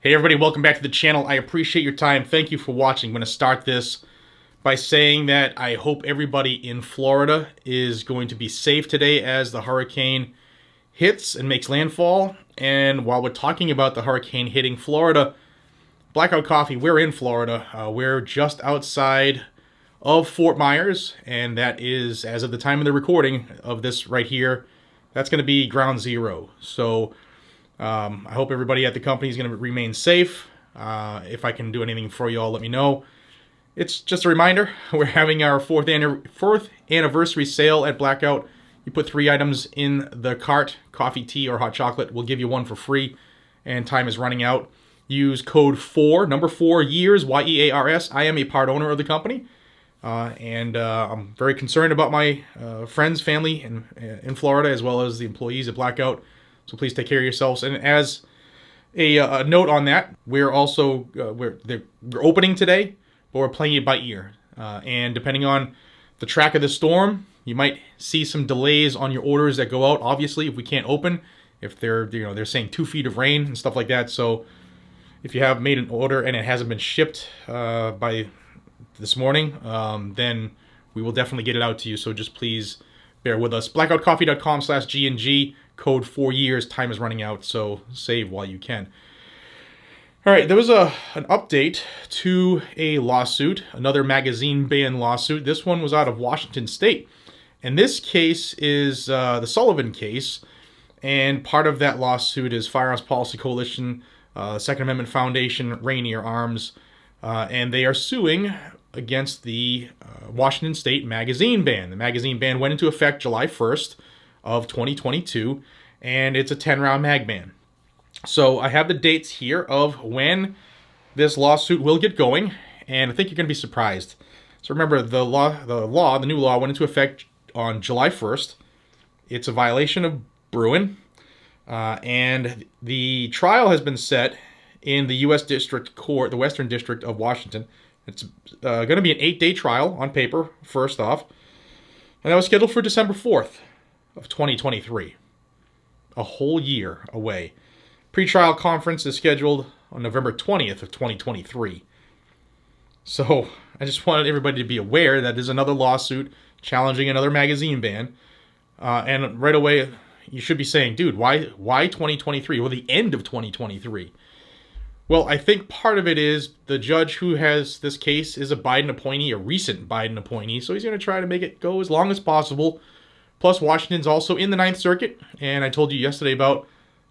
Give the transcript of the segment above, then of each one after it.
Hey everybody, welcome back to the channel. I appreciate your time. Thank you for watching. I'm going to start this by saying that I hope everybody in Florida is going to be safe today as the hurricane hits and makes landfall. And while we're talking about the hurricane hitting Florida, Blackout Coffee, we're in Florida. We're just outside of Fort Myers, and that is, as of the time of the recording of this right here, that's going to be ground zero. So I hope everybody at the company is going to remain safe. If I can do anything for you all, let me know. It's just a reminder, we're having our fourth anniversary sale at Blackout. You put 3 items in the cart, coffee, tea, or hot chocolate. We'll give you 1 for free, and time is running out. Use code 4, number 4, years, Y-E-A-R-S. I am a part owner of the company, and I'm very concerned about my friends, family in Florida, as well as the employees at Blackout. So please take care of yourselves. And as a note on that, we're also we're opening today, but we're playing it by ear. And depending on the track of the storm, you might see some delays on your orders that go out. Obviously, if we can't open, if they're saying 2 feet of rain and stuff like that. So if you have made an order and it hasn't been shipped by this morning, then we will definitely get it out to you. So just please bear with us. blackoutcoffee.com/GNG. Code 4 years. Time is running out, so save while you can. All right, there was an update to a lawsuit, another magazine ban lawsuit. This one was out of Washington State, and this case is the Sullivan case, and part of that lawsuit is Firearms Policy Coalition, Second Amendment Foundation, Rainier Arms, and they are suing against the Washington State magazine ban. The magazine ban went into effect July 1st of 2022, and it's a 10-round mag ban. So I have the dates here of when this lawsuit will get going, and I think you're going to be surprised. So remember, the new law went into effect on July 1st. It's a violation of Bruin, and the trial has been set in the U.S. District Court, the Western District of Washington. It's going to be an 8-day trial on paper, first off, and that was scheduled for December 4th. Of 2023, a whole year away. Pre-trial conference is scheduled on November 20th of 2023. So I just wanted everybody to be aware that there's another lawsuit challenging another magazine ban. And right away, you should be saying, dude, why 2023? Well, the end of 2023. Well, I think part of it is the judge who has this case is a Biden appointee, a recent Biden appointee. So he's going to try to make it go as long as possible. Plus, Washington's also in the Ninth Circuit, and I told you yesterday about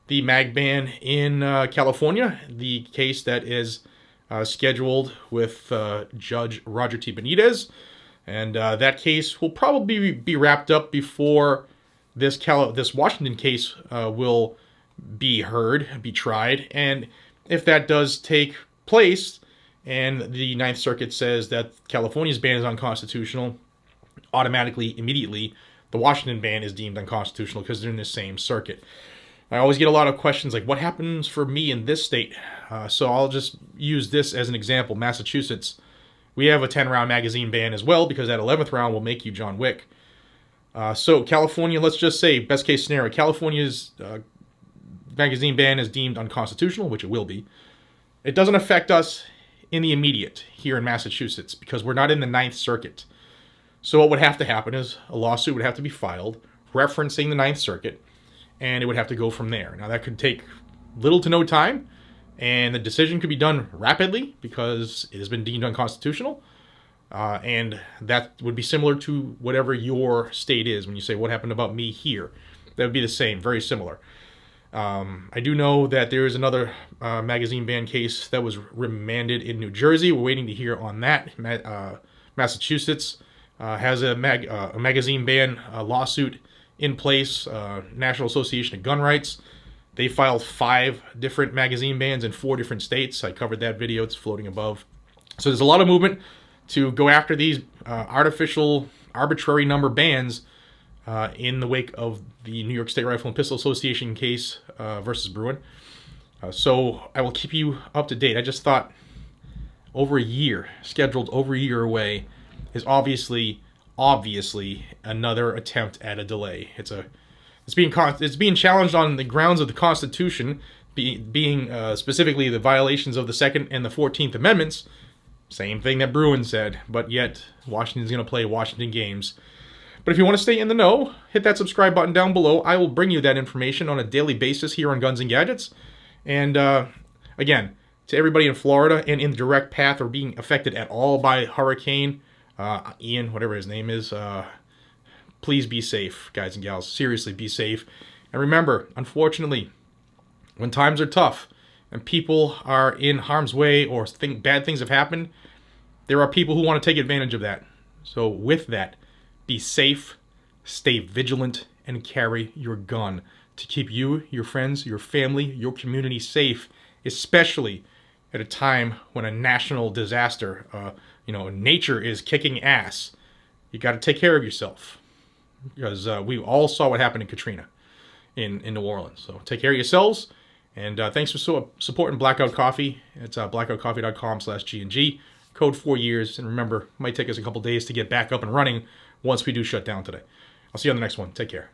the mag ban in California, the case that is scheduled with Judge Roger T. Benitez, and that case will probably be wrapped up before this Washington case will be heard, be tried, and if that does take place, and the Ninth Circuit says that California's ban is unconstitutional, automatically, immediately, the Washington ban is deemed unconstitutional because they're in the same circuit. I always get a lot of questions like, what happens for me in this state? So I'll just use this as an example. Massachusetts, we have a 10-round magazine ban as well because that 11th round will make you John Wick. So California, let's just say, best case scenario, California's magazine ban is deemed unconstitutional, which it will be. It doesn't affect us in the immediate here in Massachusetts because we're not in the Ninth Circuit. So what would have to happen is a lawsuit would have to be filed referencing the Ninth Circuit, and it would have to go from there. Now, that could take little to no time, and the decision could be done rapidly because it has been deemed unconstitutional, and that would be similar to whatever your state is. When you say, what happened about me here? That would be the same, very similar. I do know that there is another magazine ban case that was remanded in New Jersey. We're waiting to hear on that. Massachusetts has a magazine ban lawsuit in place, National Association of Gun Rights. They filed 5 different magazine bans in 4 different states. I covered that video. It's floating above. So there's a lot of movement to go after these artificial, arbitrary number bans in the wake of the New York State Rifle and Pistol Association case versus Bruin. So I will keep you up to date. I just thought over a year, scheduled over a year away, is obviously another attempt at a delay. It's being challenged on the grounds of the Constitution being specifically the violations of the Second and the 14th Amendments. Same thing that Bruin said, but yet Washington's going to play Washington games. But if you want to stay in the know, hit that subscribe button down below. I will bring you that information on a daily basis here on Guns and Gadgets. And again, to everybody in Florida and in the direct path or being affected at all by Hurricane Ian, whatever his name is, please be safe, guys and gals. Seriously, be safe. And remember, unfortunately, when times are tough and people are in harm's way or bad things have happened, there are people who want to take advantage of that. So with that, be safe, stay vigilant, and carry your gun to keep you, your friends, your family, your community safe, especially at a time when a national disaster, nature is kicking ass. You got to take care of yourself, because we all saw what happened in Katrina in New Orleans. So take care of yourselves, and thanks for supporting Blackout Coffee. It's blackoutcoffee.com/GNG, code 4 years, and remember, it might take us a couple days to get back up and running once we do shut down today. I'll see you on the next one. Take care.